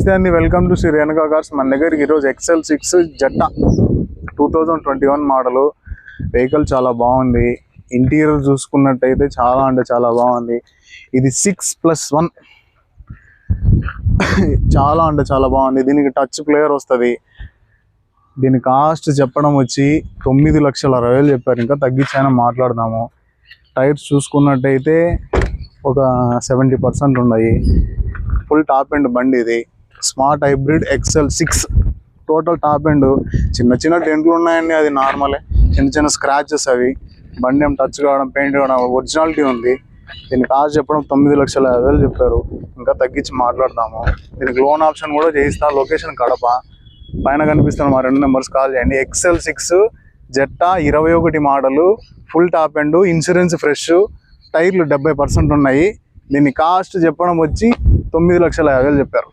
Welcome to Sri Renuka Cars. మన దగ్గరికి ఈరోజు XL6 జెట్టా 2021 మోడల్ వెహికల్ చాలా బాగుంది. ఇంటీరియర్ చూసుకున్నట్టయితే చాలా అంటే చాలా బాగుంది. ఇది 6+1 చాలా అంటే చాలా బాగుంది. దీనికి టచ్ ప్లేయర్ వస్తుంది. దీని కాస్ట్ చెప్పడం వచ్చి 9,60,000 చెప్పారు. ఇంకా తగ్గించైనా మాట్లాడదాము. టైర్స్ చూసుకున్నట్టయితే ఒక 70% ఉన్నాయి. ఫుల్ టాప్ ఎండ్ బండి. ఇది smart hybrid XL6 total top end. చిన్న చిన్న డెంట్లు ఉన్నాయండి, అది నార్మలే. చిన్న చిన్న స్క్రాచెస్ అవి. బండి ఏం టచ్ కావడం, పెయింట్ కావడం ఒరిజినాలిటీ ఉంది. దీని కాస్ట్ చెప్పడం 9,50,000 చెప్పారు. ఇంకా తగ్గించి మాట్లాడదాము. దీనికి లోన్ ఆప్షన్ కూడా చేయిస్తా. లొకేషన్ కడప. పైన కనిపిస్తున్న మా 2 నెంబర్స్ కాల్ చేయండి. XL6 జెట్టా 21 model, full top end, insurance fresh, టైర్లు 70% ఉన్నాయి. దీని కాస్ట్ చెప్పడం వచ్చి 9,50,000 చెప్పారు.